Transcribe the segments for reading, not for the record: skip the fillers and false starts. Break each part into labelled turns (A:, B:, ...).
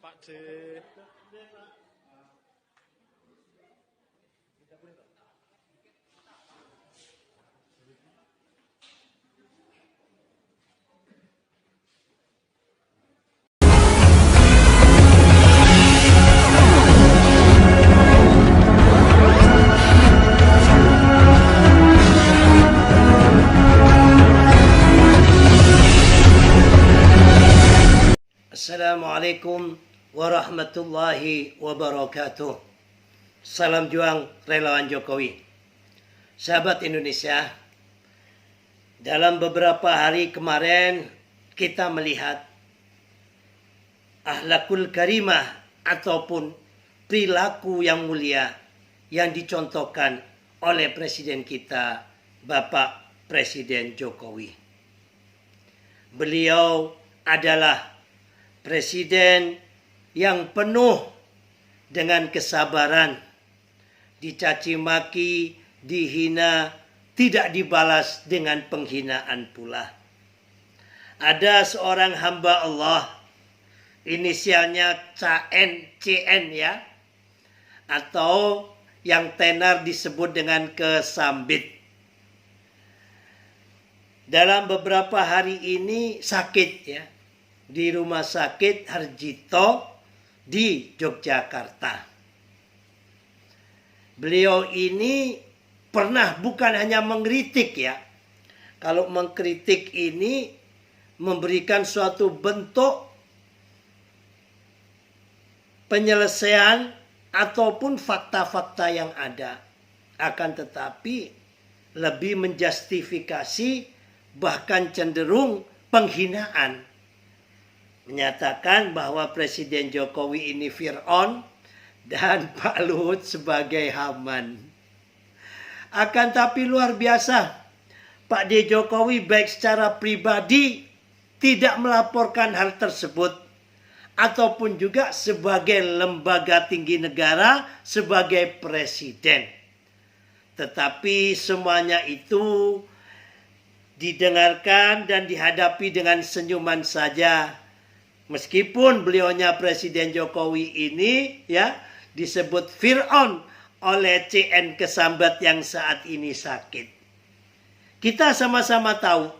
A: Pak D.
B: Assalamualaikum warahmatullahi wabarakatuh. Salam juang relawan Jokowi. Sahabat Indonesia, dalam beberapa hari kemarin kita melihat akhlakul karimah ataupun perilaku yang mulia yang dicontohkan oleh Presiden kita, Bapak Presiden Jokowi. Beliau adalah Presiden yang penuh dengan kesabaran, dicaci maki, dihina, tidak dibalas dengan penghinaan pula. Ada seorang hamba Allah, inisialnya CN ya, atau yang tenar disebut dengan Kesambit. Dalam beberapa hari ini sakit ya, di Rumah Sakit Harjito di Yogyakarta. Beliau ini pernah bukan hanya mengkritik ya. Kalau mengkritik ini memberikan suatu bentuk penyelesaian ataupun fakta-fakta yang ada. Akan tetapi lebih menjustifikasi bahkan cenderung penghinaan. Menyatakan bahwa Presiden Jokowi ini Fir'aun dan Pak Luhut sebagai Haman. Akan tapi luar biasa, Pak D. Jokowi baik secara pribadi tidak melaporkan hal tersebut, ataupun juga sebagai lembaga tinggi negara, sebagai presiden. Tetapi semuanya itu didengarkan dan dihadapi dengan senyuman saja. Meskipun beliaunya Presiden Jokowi ini ya disebut Fir'aun oleh CN Kesambit yang saat ini sakit. Kita sama-sama tahu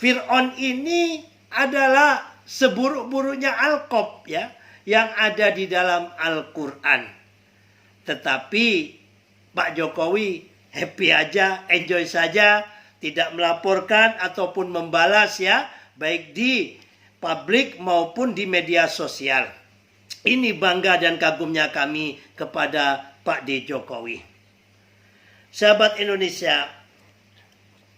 B: Fir'aun ini adalah seburuk-buruknya alqab ya yang ada di dalam Al-Quran. Tetapi Pak Jokowi happy aja, enjoy saja, tidak melaporkan ataupun membalas ya, baik di publik maupun di media sosial. Ini bangga dan kagumnya kami kepada Pak D. Jokowi. Sahabat Indonesia,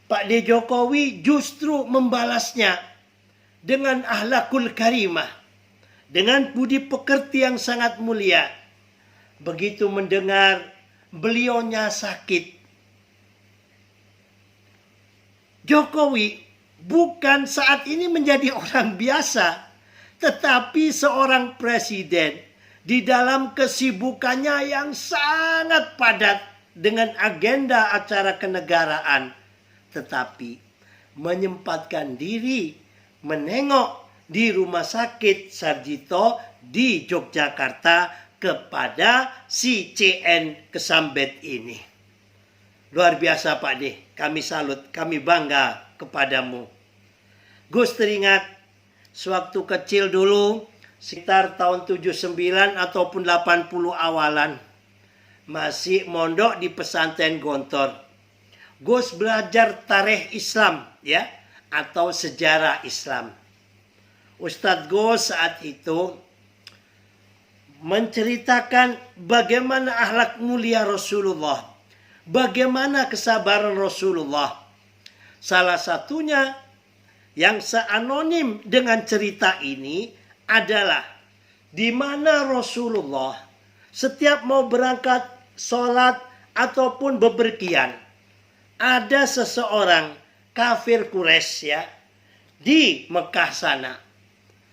B: Pak D. Jokowi justru membalasnya dengan akhlakul karimah, dengan budi pekerti yang sangat mulia. Begitu mendengar beliaunya sakit, Jokowi bukan saat ini menjadi orang biasa, tetapi seorang presiden di dalam kesibukannya yang sangat padat dengan agenda acara kenegaraan, tetapi menyempatkan diri menengok di Rumah Sakit Sarjito di Yogyakarta kepada si CN Kesambit ini. Luar biasa Pak D, kami salut, kami bangga kepadamu. Gus teringat sewaktu kecil dulu sekitar tahun 79 ataupun 80 awalan, masih mondok di pesantren Gontor. Gus belajar tarikh Islam ya atau sejarah Islam. Ustadz Gus saat itu menceritakan bagaimana akhlak mulia Rasulullah, bagaimana kesabaran Rasulullah. Salah satunya yang seanonim dengan cerita ini adalah di mana Rasulullah setiap mau berangkat sholat ataupun bepergian, ada seseorang kafir Quraisy ya di Mekah sana.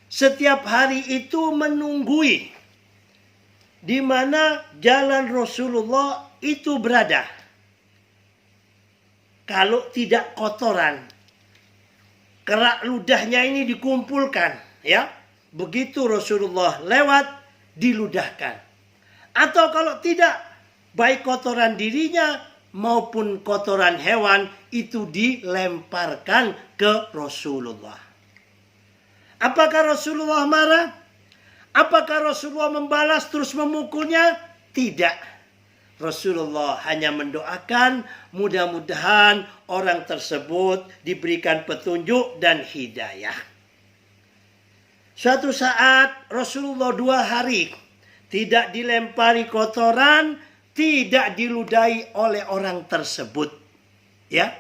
B: Setiap hari itu menunggui di mana jalan Rasulullah itu berada. Kalau tidak kotoran, kerak ludahnya ini dikumpulkan ya, begitu Rasulullah lewat diludahkan. Atau kalau tidak, baik kotoran dirinya maupun kotoran hewan itu dilemparkan ke Rasulullah. Apakah Rasulullah marah? Apakah Rasulullah membalas terus memukulnya? Tidak. Rasulullah hanya mendoakan mudah-mudahan orang tersebut diberikan petunjuk dan hidayah. Suatu saat Rasulullah 2 hari tidak dilempari kotoran, tidak diludahi oleh orang tersebut. Ya.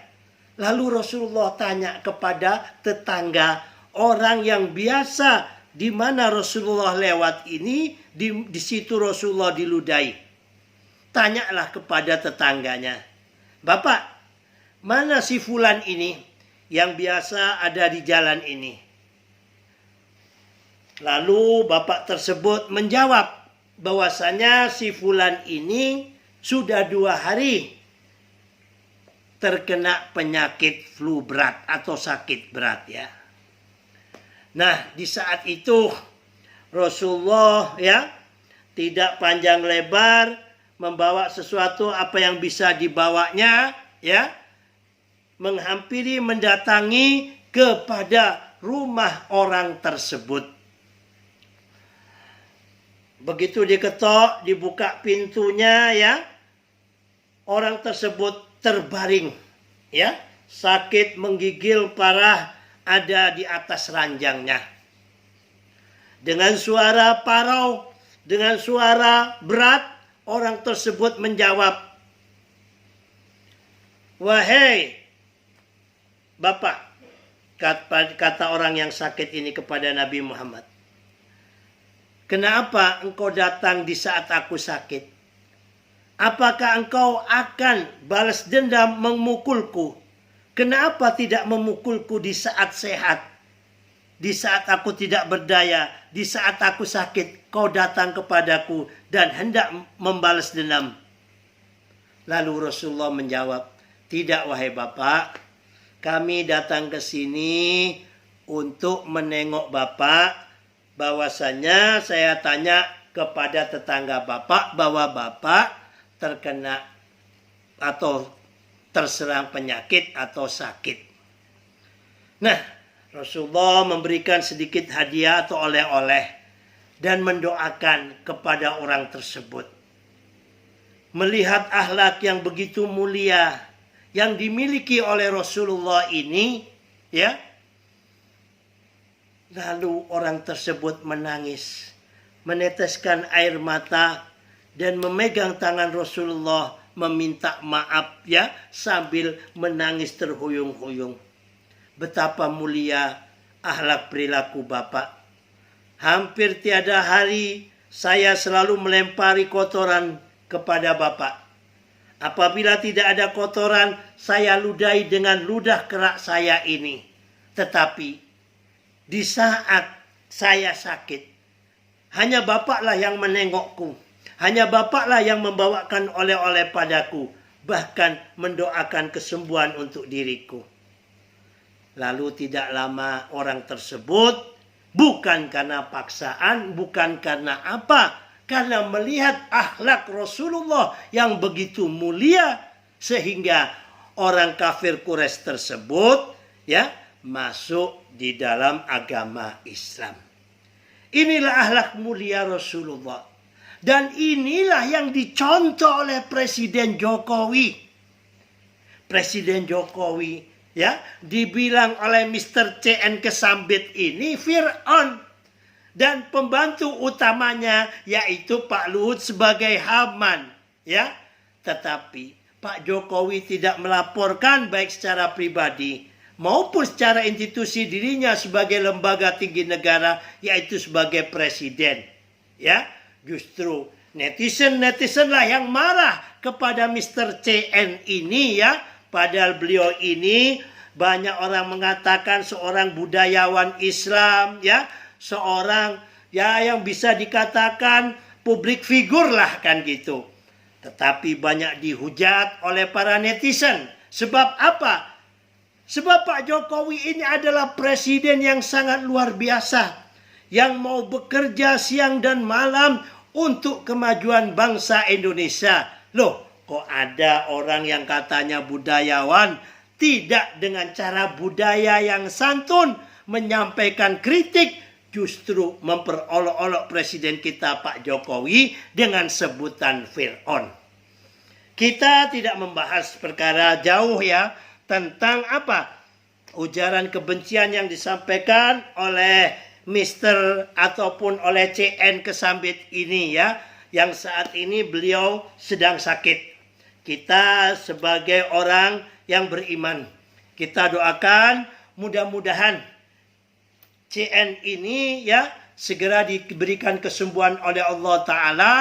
B: Lalu Rasulullah tanya kepada tetangga, orang yang biasa di mana Rasulullah lewat ini, di situ Rasulullah diludahi. Tanyalah kepada tetangganya, Bapak, mana si fulan ini yang biasa ada di jalan ini? Lalu bapak tersebut menjawab bahwasanya si fulan ini sudah 2 hari terkena penyakit flu berat atau sakit berat ya. Nah, di saat itu Rasulullah ya tidak panjang lebar membawa sesuatu apa yang bisa dibawanya ya, menghampiri, mendatangi kepada rumah orang tersebut. Begitu diketok, dibuka pintunya ya, orang tersebut terbaring ya, sakit menggigil parah ada di atas ranjangnya. Dengan suara parau, dengan suara berat, orang tersebut menjawab, wahai Bapak, kata orang yang sakit ini kepada Nabi Muhammad, kenapa engkau datang di saat aku sakit? Apakah engkau akan balas dendam memukulku? Kenapa tidak memukulku di saat sehat? Di saat aku tidak berdaya, di saat aku sakit, kau datang kepadaku dan hendak membalas dendam. Lalu Rasulullah menjawab, tidak wahai Bapak, kami datang ke sini untuk menengok Bapak. Bahwasanya saya tanya kepada tetangga Bapak bahwa Bapak terkena atau terserang penyakit atau sakit. Nah, Rasulullah memberikan sedikit hadiah atau oleh-oleh dan mendoakan kepada orang tersebut. Melihat akhlak yang begitu mulia yang dimiliki oleh Rasulullah ini, ya. Lalu orang tersebut menangis, meneteskan air mata dan memegang tangan Rasulullah meminta maaf ya sambil menangis terhuyung-huyung. Betapa mulia akhlak perilaku Bapak. Hampir tiada hari saya selalu melempari kotoran kepada Bapak. Apabila tidak ada kotoran, saya ludahi dengan ludah kerak saya ini. Tetapi di saat saya sakit, hanya Bapaklah yang menengokku. Hanya Bapaklah yang membawakan oleh-oleh padaku. Bahkan mendoakan kesembuhan untuk diriku. Lalu tidak lama orang tersebut, bukan karena paksaan, bukan karena apa, karena melihat akhlak Rasulullah yang begitu mulia, sehingga orang kafir Quraisy tersebut ya masuk di dalam agama Islam. Inilah akhlak mulia Rasulullah. Dan inilah yang dicontoh oleh Presiden Jokowi. Presiden Jokowi ya dibilang oleh Mr. CN Kesambit ini Fir'aun, dan pembantu utamanya yaitu Pak Luhut sebagai Haman ya. Tetapi Pak Jokowi tidak melaporkan baik secara pribadi maupun secara institusi dirinya sebagai lembaga tinggi negara, yaitu sebagai presiden ya. Justru netizen-netizenlah yang marah kepada Mr. CN ini ya. Padahal beliau ini banyak orang mengatakan seorang budayawan Islam ya, seorang ya yang bisa dikatakan publik figur lah kan gitu. Tetapi banyak dihujat oleh para netizen. Sebab apa? Sebab Pak Jokowi ini adalah presiden yang sangat luar biasa, yang mau bekerja siang dan malam untuk kemajuan bangsa Indonesia. Loh, kok ada orang yang katanya budayawan, tidak dengan cara budaya yang santun menyampaikan kritik, justru memperolok-olok presiden kita Pak Jokowi dengan sebutan Fir'aun. Kita tidak membahas perkara jauh ya tentang apa ujaran kebencian yang disampaikan oleh Mr. ataupun oleh CN Kesambit ini ya, yang saat ini beliau sedang sakit. Kita sebagai orang yang beriman, kita doakan mudah-mudahan CN ini ya segera diberikan kesembuhan oleh Allah Ta'ala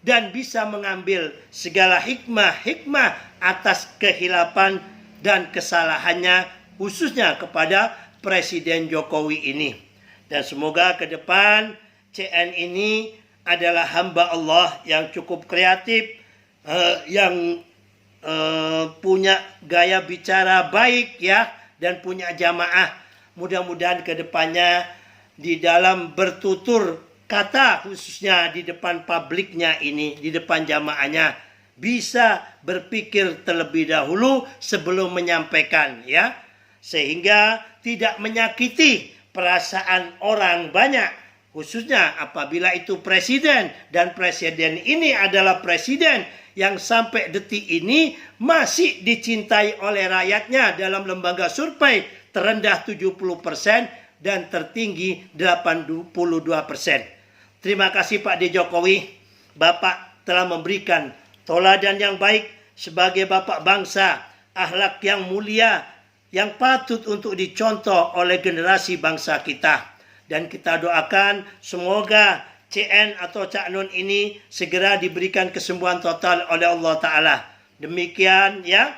B: dan bisa mengambil segala hikmah atas kehilapan dan kesalahannya khususnya kepada Presiden Jokowi ini. Dan semoga ke depan CN ini adalah hamba Allah yang cukup kreatif, yang punya gaya bicara baik ya, dan punya jamaah. Mudah-mudahan ke depannya di dalam bertutur kata khususnya di depan publiknya ini, di depan jamaahnya, bisa berpikir terlebih dahulu sebelum menyampaikan ya, sehingga tidak menyakiti perasaan orang banyak, khususnya apabila itu presiden, dan presiden ini adalah presiden yang sampai detik ini masih dicintai oleh rakyatnya dalam lembaga survei terendah 70% dan tertinggi 82%. Terima kasih Pak D. Jokowi, Bapak telah memberikan teladan yang baik sebagai Bapak bangsa, akhlak yang mulia, yang patut untuk dicontoh oleh generasi bangsa kita. Dan kita doakan semoga CN atau Cak Nun ini segera diberikan kesembuhan total oleh Allah Ta'ala. Demikian ya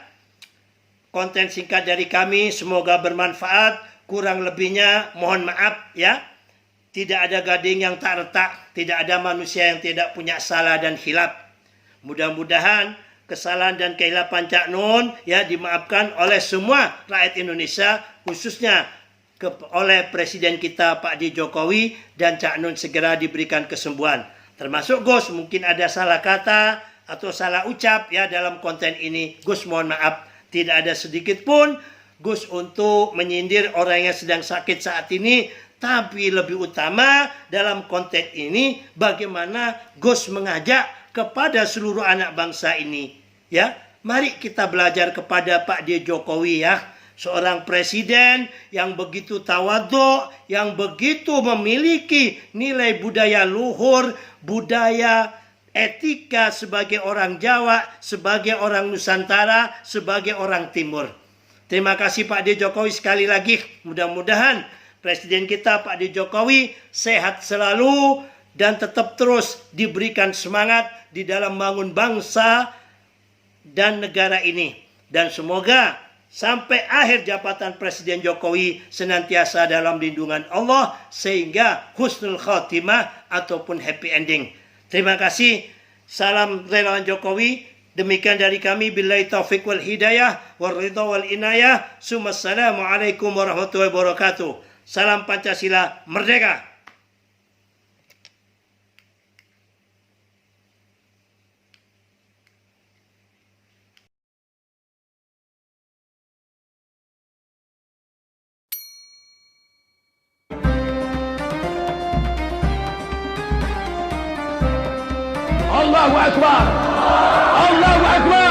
B: konten singkat dari kami, semoga bermanfaat. Kurang lebihnya mohon maaf ya. Tidak ada gading yang tak retak, tidak ada manusia yang tidak punya salah dan hilaf. Mudah-mudahan kesalahan dan kehilapan Cak Nun ya dimaafkan oleh semua rakyat Indonesia, khususnya oleh Presiden kita Pak D. Jokowi, dan Cak Nun segera diberikan kesembuhan. Termasuk Gus, mungkin ada salah kata atau salah ucap ya dalam konten ini. Gus mohon maaf, tidak ada sedikit pun Gus untuk menyindir orang yang sedang sakit saat ini. Tapi lebih utama dalam konten ini bagaimana Gus mengajak kepada seluruh anak bangsa ini ya, mari kita belajar kepada Pak D. Jokowi ya, seorang presiden yang begitu tawadhu, yang begitu memiliki nilai budaya luhur, budaya etika sebagai orang Jawa, sebagai orang Nusantara, sebagai orang Timur. Terima kasih Pak D. Jokowi sekali lagi. Mudah-mudahan presiden kita Pak D. Jokowi sehat selalu dan tetap terus diberikan semangat di dalam membangun bangsa dan negara ini. Dan semoga sampai akhir jabatan Presiden Jokowi senantiasa dalam lindungan Allah sehingga husnul khatimah ataupun happy ending. Terima kasih. Salam relawan Jokowi. Demikian dari kami. Billahi taufiq wal hidayah wal ridha wal inayah. Assalamualaikum warahmatullahi wabarakatuh. Salam Pancasila Merdeka.
A: Allahu Akbar. Allahu Akbar.